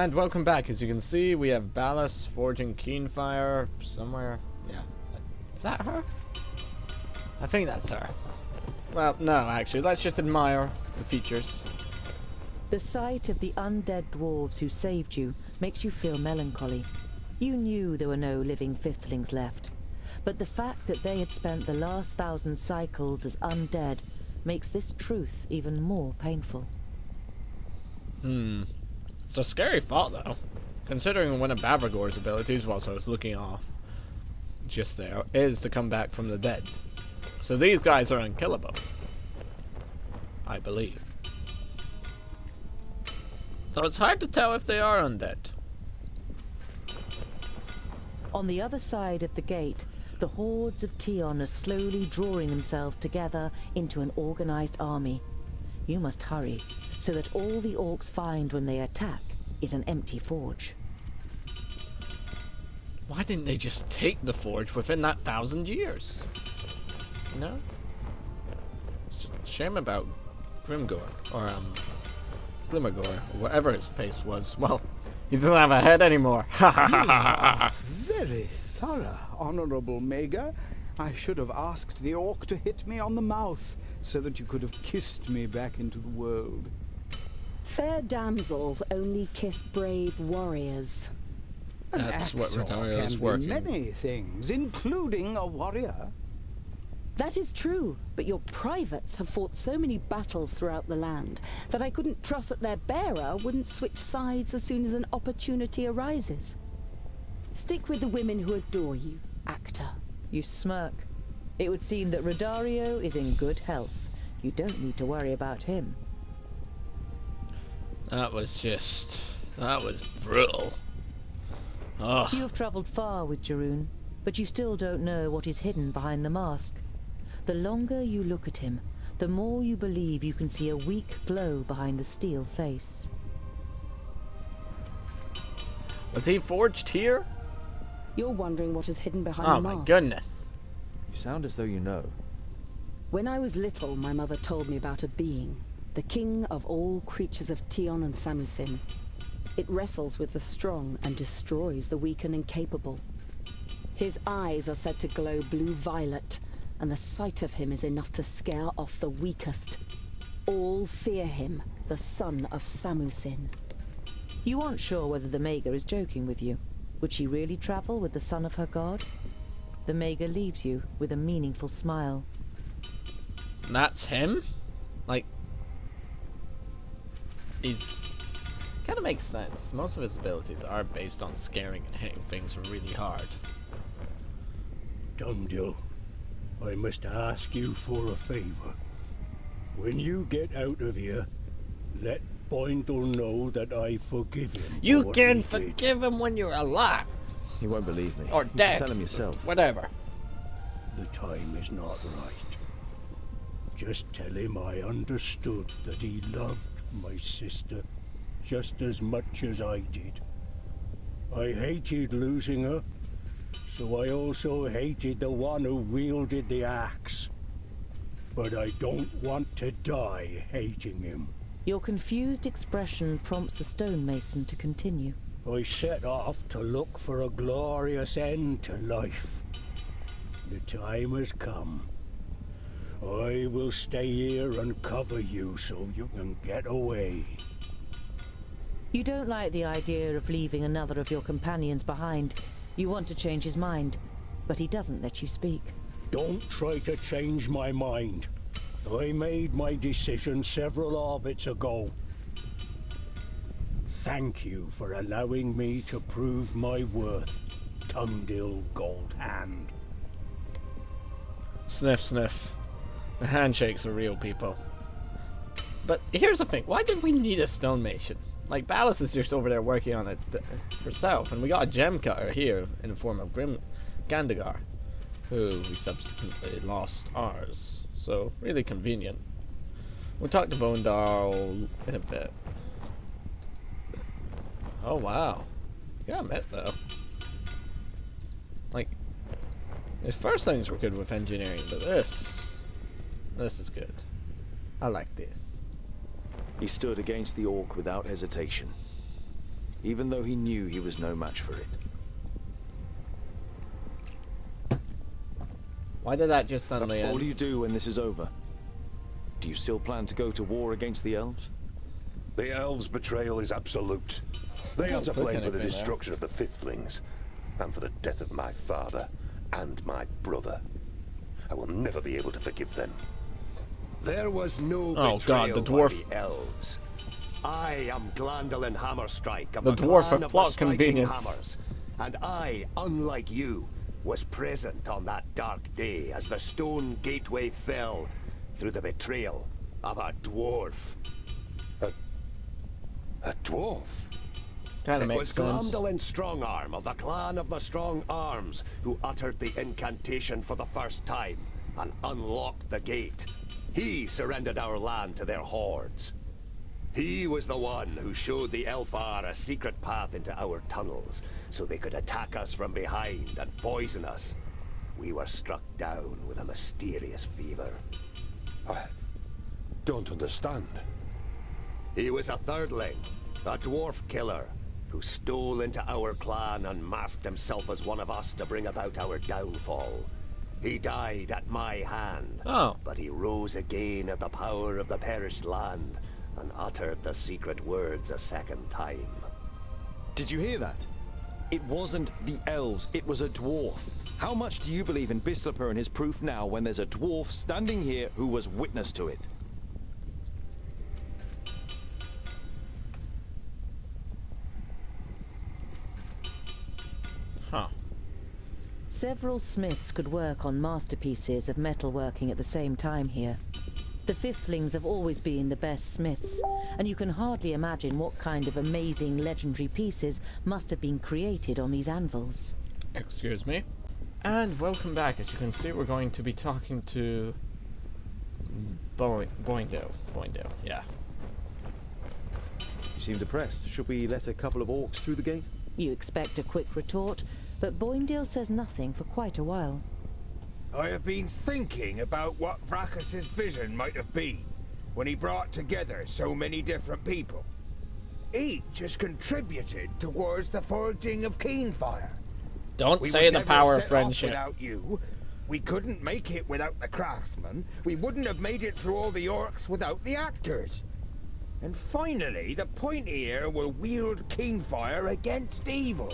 And welcome back. As you can see, we have Ballas forging Keenfire somewhere. Yeah. Is that her? I think that's her. Well, no, actually. Let's just admire the features. The sight of the undead dwarves who saved you makes you feel melancholy. You knew there were no living fifthlings left, but the fact that they had spent the last 1,000 cycles as undead makes this truth even more painful. It's a scary thought, though, considering one of Bavragor's abilities, whilst I was looking off just there, is to come back from the dead. So these guys are unkillable, I believe. So it's hard to tell if they are undead. On the other side of the gate, the hordes of Tion are slowly drawing themselves together into an organized army. You must hurry, so that all the orcs find when they attack is an empty forge. Why didn't they just take the forge within that 1,000 years? You know? It's a shame about Grimgor, or Glimmergor, or whatever his face was. Well, he doesn't have a head anymore. Ha ha ha ha ha! Very thorough, Honorable Mager. I should have asked the orc to hit me on the mouth, so that you could have kissed me back into the world. Fair damsels only kiss brave warriors. That's what Rotario is can working. be many things, including a warrior. That is true, but your privates have fought so many battles throughout the land that I couldn't trust that their bearer wouldn't switch sides as soon as an opportunity arises. Stick with the women who adore you, actor. You smirk. It would seem that Rodario is in good health. You don't need to worry about him. That was brutal. Ugh. You have traveled far with Jaroon, but you still don't know what is hidden behind the mask. The longer you look at him, the more you believe you can see a weak glow behind the steel face. Was he forged here? You're wondering what is hidden behind Oh the my mask. goodness. You sound as though you know. When I was little, my mother told me about a being, the king of all creatures of Tion and Samusin. It wrestles with the strong and destroys the weak and incapable. His eyes are said to glow blue-violet, and the sight of him is enough to scare off the weakest. All fear him, the son of Samusin. You aren't sure whether the Mager is joking with you. Would she really travel with the son of her god? The Mager leaves you with a meaningful smile. That's him? Like, he's... kind of makes sense. Most of his abilities are based on scaring and hitting things really hard. Dumdill, I must ask you for a favor. When you get out of here, let Boindle know that I forgive him. You for what can he forgive him when you're alive. He won't believe me. Or You should dead. Tell him yourself. Whatever. did. The time is not right. Just tell him I understood that he loved my sister just as much as I did. I hated losing her, so I also hated the one who wielded the axe. But I don't want to die hating him. Your confused expression prompts the stonemason to continue. I set off to look for a glorious end to life. The time has come. I will stay here and cover you so you can get away. You don't like the idea of leaving another of your companions behind. You want to change his mind, but he doesn't let you speak. Don't try to change my mind. I made my decision several orbits ago. Thank you for allowing me to prove my worth, Tungdill Goldhand. Sniff, sniff. The handshakes are real, people. But here's the thing. Why did we need a stonemason? Like, Ballas is just over there working on it herself, and we got a gem cutter here in the form of Gandagar, who we subsequently lost ours. So, really convenient. We'll talk to Boindal in a bit. Oh, wow. You gotta admit, though. Like, the first things were good with engineering, but this is good. I like this. He stood against the orc without hesitation. even though he knew he was no match for it. Why did that just suddenly What end? will you do when this is over? Do you still plan to go to war against the elves? The elves' betrayal is absolute. They are to click blame for the anything there. destruction of the Fifthlings, and for the death of my father and my brother. I will never be able to forgive them. There was no Oh, betrayal God, the by dwarf. the elves. I am Glandolin Hammerstrike of The the dwarf clan for of plot the Striking convenience. Hammers. And I, unlike you, was present on that dark day as the stone gateway fell through the betrayal of a dwarf. A dwarf? Kind of It makes was sense. Glandolin Strongarm of the clan of the Strong Arms who uttered the incantation for the first time and unlocked the gate. He surrendered our land to their hordes. He was the one who showed the Elfar a secret path into our tunnels, so they could attack us from behind and poison us. We were struck down with a mysterious fever. I don't understand. He was a thirdling, a dwarf killer, who stole into our clan and masked himself as one of us to bring about our downfall. He died at my hand, Oh. but he rose again at the power of the perished land and uttered the secret words a second time. Did you hear that? It wasn't the elves, it was a dwarf. How much do you believe in Bislapur and his proof now when there's a dwarf standing here who was witness to it? Huh. Several smiths could work on masterpieces of metalworking at the same time here. The Fifthlings have always been the best smiths, and you can hardly imagine what kind of amazing legendary pieces must have been created on these anvils. Excuse me. And welcome back. As you can see, we're going to be talking to Boindale. Boindale, yeah. You seem depressed. Should we let a couple of orcs through the gate? You expect a quick retort, but Boindale says nothing for quite a while. I have been thinking about what Vracus's vision might have been when he brought together so many different people. Each has contributed towards the forging of Keenfire. Don't We say would the never power have of set off friendship. Without you, we couldn't make it without the craftsmen. We wouldn't have made it through all the orcs without the actors. And finally, the pointy ear will wield Keenfire against evil.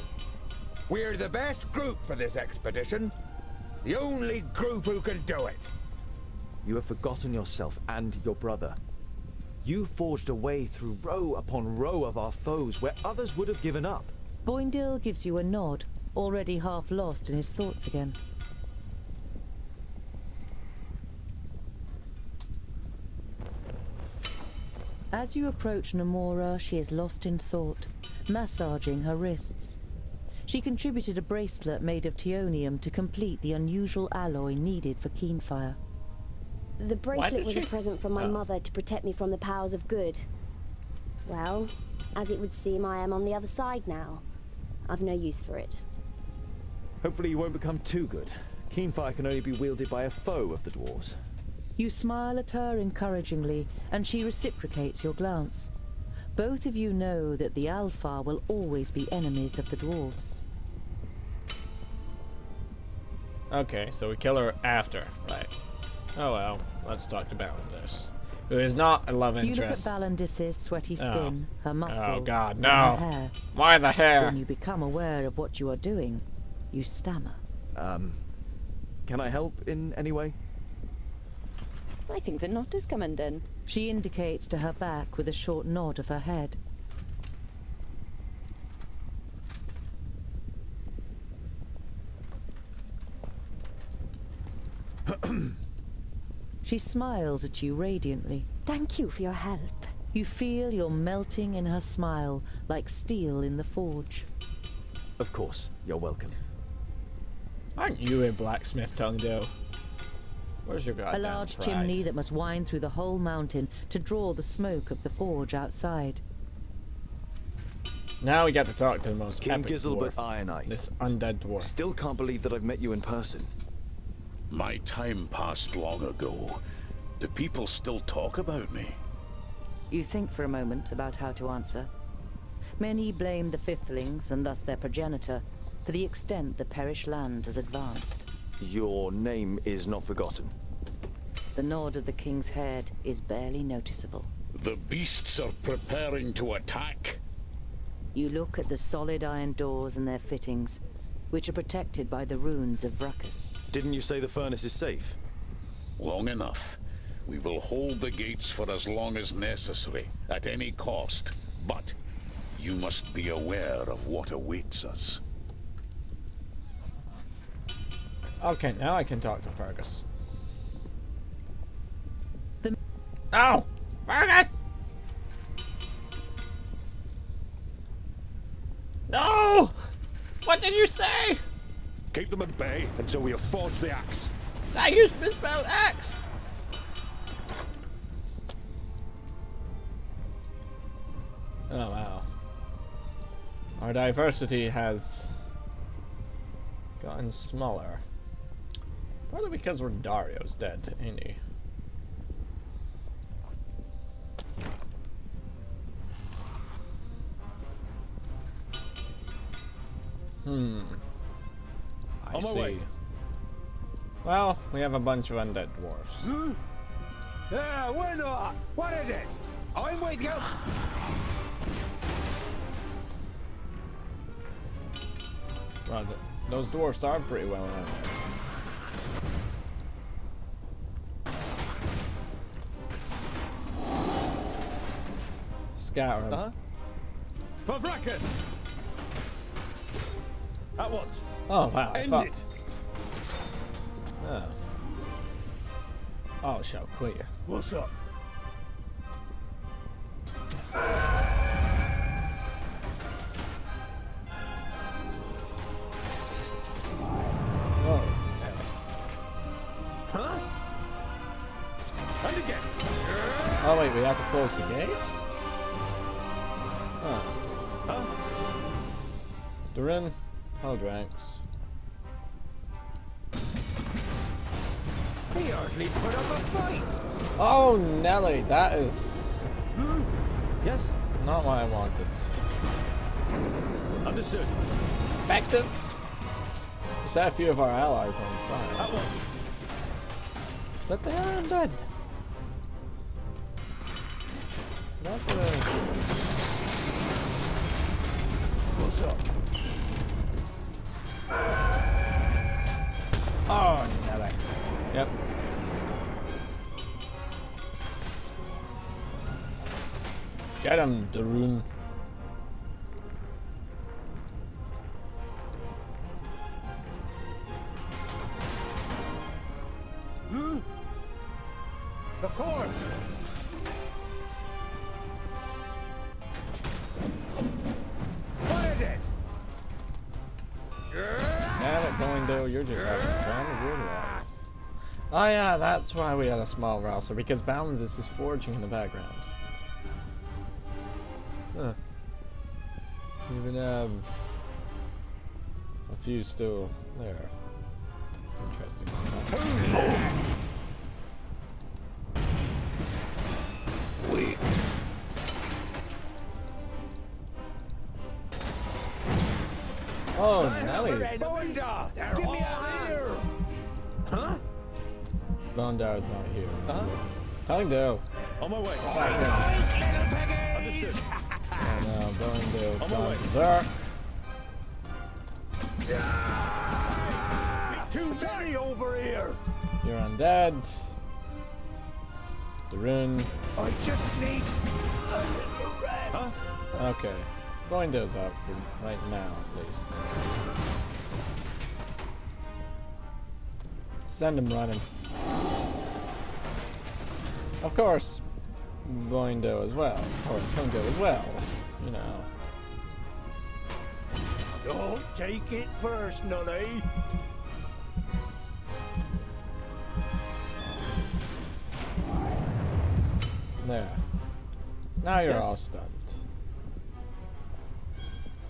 We're the best group for this expedition. The only group who can do it. You have forgotten yourself and your brother. You forged a way through row upon row of our foes where others would have given up. Boindale gives you a nod, already half lost in his thoughts again. As you approach Namora, she is lost in thought, massaging her wrists. She contributed a bracelet made of teonium to complete the unusual alloy needed for Keenfire. The bracelet did was a she- present from my Oh. mother to protect me from the powers of good. Well, as it would seem, I am on the other side now. I've no use for it. Hopefully you won't become too good. Keenfire can only be wielded by a foe of the dwarves. You smile at her encouragingly, and she reciprocates your glance. Both of you know that the Alfar will always be enemies of the dwarves. Okay, so we kill her after, right? Oh well, let's talk to Balandis, who is not a love You look at interest. Balandis's sweaty skin, her muscles, God, and no. her hair. Why the hair? When you become aware of what you are doing, you stammer. Can I help in any way? I think the knot is coming in. She indicates to her back with a short nod of her head. She smiles at you radiantly. Thank you for your help. You feel you're melting in her smile, like steel in the forge. Of course, you're welcome. Aren't you a blacksmith, Tongue Doe? Where's your A goddamn large pride? chimney that must wind through the whole mountain to draw the smoke of the forge outside. Now we get to talk to the most King epic Giselbert dwarf, Ironite. this undead dwarf. Still can't believe that I've met you in person. My time passed long ago. Do people still talk about me? You think for a moment about how to answer. Many blame the Fifthlings, and thus their progenitor, for the extent the Perish land has advanced. Your name is not forgotten. The nod of the king's head is barely noticeable. The beasts are preparing to attack. You look at the solid iron doors and their fittings, which are protected by the runes of Ruckus. Didn't you say the furnace is safe? Long enough. We will hold the gates for as long as necessary, at any cost. But you must be aware of what awaits us. Okay, now I can talk to Fergus. The Oh! Fergus! No! What did you say? Keep them at bay until we have forged the axe. I used misspelled axe! Oh wow. Our diversity has gotten smaller. Probably because we're Dario's dead, ain't he? I On my see. way. Well, we have a bunch of undead dwarfs. Yeah, we're not. What is it? I'm with you. Well, those dwarfs are pretty well known. Scatter them. For Vracus! At once. Oh wow! End fuck. it. Oh. Oh, shall clear. What's up? Oh. Huh? And again. Oh wait, we have to close the gate? Huh. Huh? Durin, Haldranks. He hardly put up a fight. Oh, Nelly, that is Yes? not what I wanted. Understood. Effective. We set a few of our allies on fire. At once. But they are undead. Not gonna... What's up? Oh, Nelly. Yep. Get him, Darun. The course! What is it? Damn it, Boindo, you're just having the time of your life. Oh yeah, that's why we had a small roster, because Balance is just forging in the background. Huh. We even have a few still there. Interesting. Weak. Oh, Nelly's. Bonda! Give me a ear! Huh? Bondar's not here. Huh? Telling Dale. On my way. Understood. Oh no, Bondar's On my gone way. berserk. Too many over here! You're undead. Darun. I just need... Huh? Okay. Boindo's out for right now, at least. Send him running. Of course, Boindo as well. Or Kungo as well. You know. Don't take it personally. There. Now you're Yes. all stunned.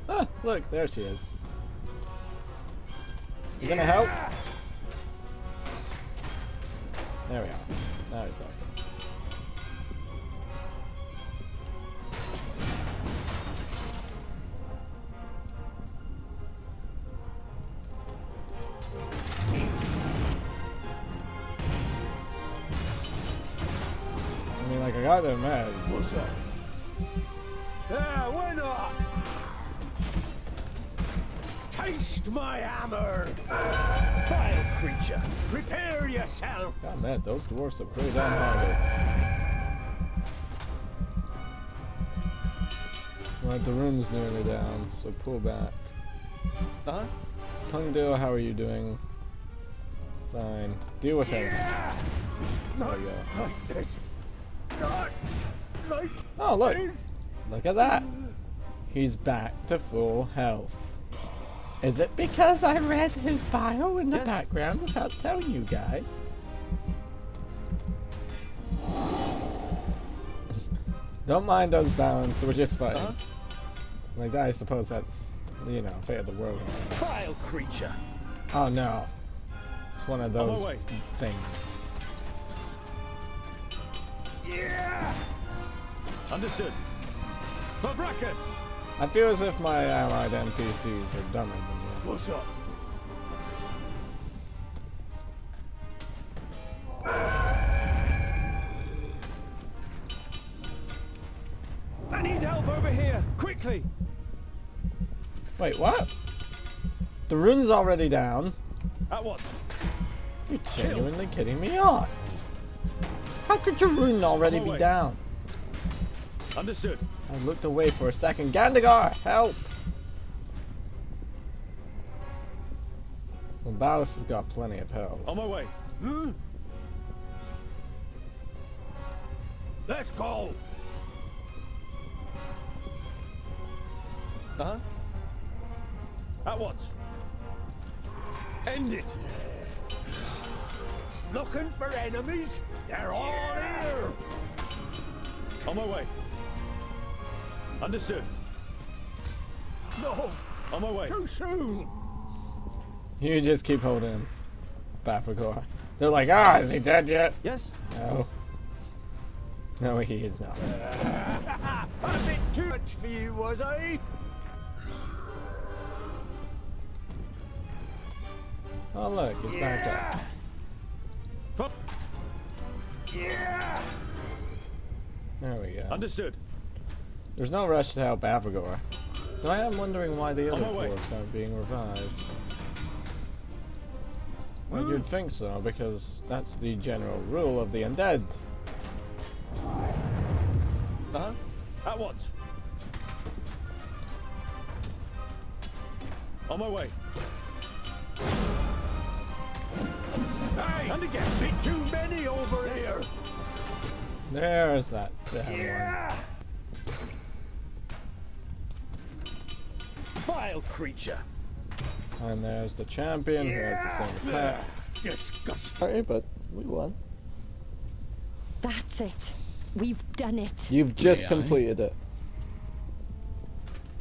Ah, look, there she is. You gonna help? There we are. Now it's up. got him mad. What's up? Yeah, why not? Taste my hammer! Vile creature, prepare yourself! God man, those dwarfs are pretty damn hardy. Right, the rune's nearly down, so pull back. Uh-huh. Tungdale, how are you doing? Fine. Deal with him. Not There you go. like this. Not like Oh, look. this. Look at that. He's back to full health. Is it because I read his bio in the background without telling you guys? Don't mind us balance, we're just fighting. Like, I suppose that's, you know, fate of the world. Vile creature! Oh no. It's one of those way. things. Yeah! Understood. Pavrakas! I feel as if my allied NPCs are dumber than you. What's up? I need help over here! Quickly! Wait, what? The rune's already down. At once! You're genuinely kidding me on. How could your rune already be down? Understood. I looked away for a second. Gandagar, help! Well, Ballas has got plenty of health. On my way. Let's go! Uh-huh. At once. End it! Looking for enemies? They're all here! On my way. Understood. No! On my way. Too soon! You just keep holding him, Bafagor. They're like, ah, is he dead yet? Yes? No. No, he is not. A bit too much for you, was I? Oh look, he's back up. Yeah! There we go. Understood. There's no rush to help Bafagor. Though I am wondering why the other my way. dwarves aren't being revived. Well, you'd think so, because that's the general rule of the undead. Uh-huh. At once. On my way. Hey! And again. Bit too many over here! There's that damn one. Yeah! Vile creature! And there's the champion who has the same attack. Disgusting! Sorry, but we won. That's it. We've done it. You've just May I? completed it.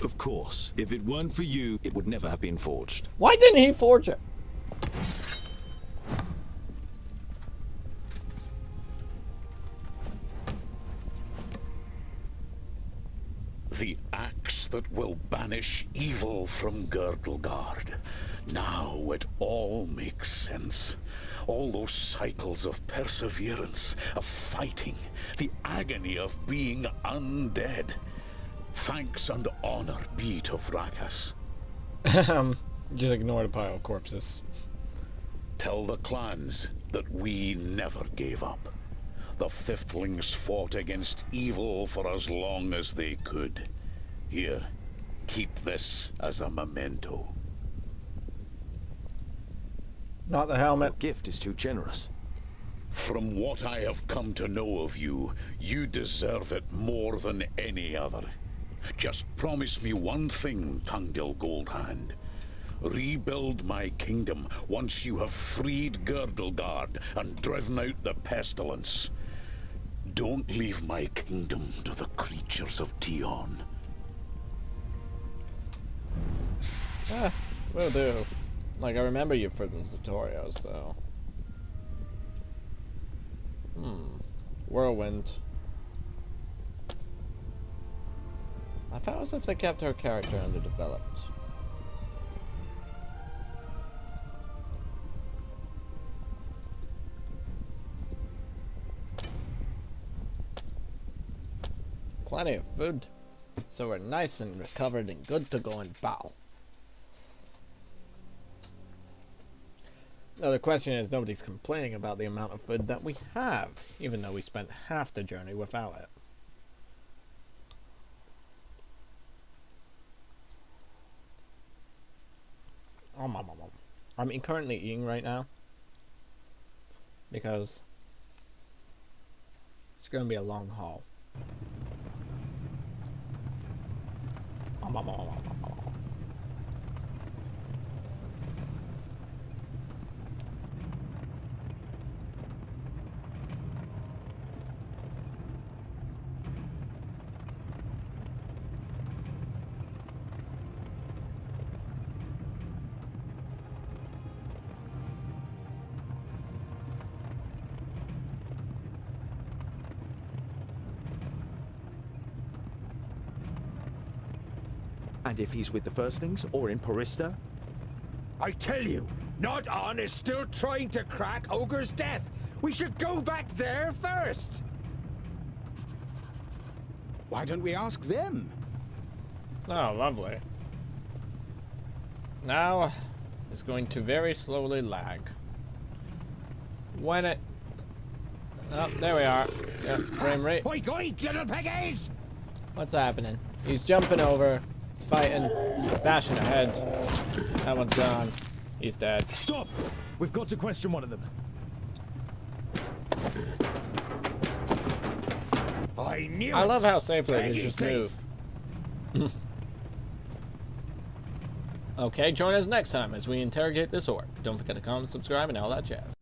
Of course. If it weren't for you, it would never have been forged. Why didn't he forge it? The axe that will banish evil from Girdlegard. Now it all makes sense. All those cycles of perseverance, of fighting, the agony of being undead. Thanks and honor be to Vrakas. Just ignore the pile of corpses. Tell the clans that we never gave up. The Fiftlings fought against evil for as long as they could. Here, keep this as a memento. Not the helmet. Your gift is too generous. From what I have come to know of you, you deserve it more than any other. Just promise me one thing, Tungdil Goldhand. Rebuild my kingdom once you have freed Girdlegard and driven out the pestilence. Don't leave my kingdom to the creatures of Tion. Will do. Like, I remember you for the tutorials, so. Whirlwind. I felt as if they kept her character underdeveloped. plenty of food. So we're nice and recovered and good to go in battle. Now the question is, nobody's complaining about the amount of food that we have, even though we spent half the journey without it. I'm currently eating right now because it's going to be a long haul. And if he's with the Firstlings or in Porista? I tell you, Not-On is still trying to crack Ogre's death. We should go back there first. Why don't we ask them? Oh, lovely. Now, it's going to very slowly lag. When it... Oh, there we are. Yep, frame rate. Oi, little piggies! What's happening? He's jumping over. He's fighting. Bashing ahead. That one's gone. He's dead. Stop! We've got to question one of them. I knew I it. love how safely they Peggy just thief. move. Okay, join us next time as we interrogate this orc. Don't forget to comment, subscribe, and all that jazz.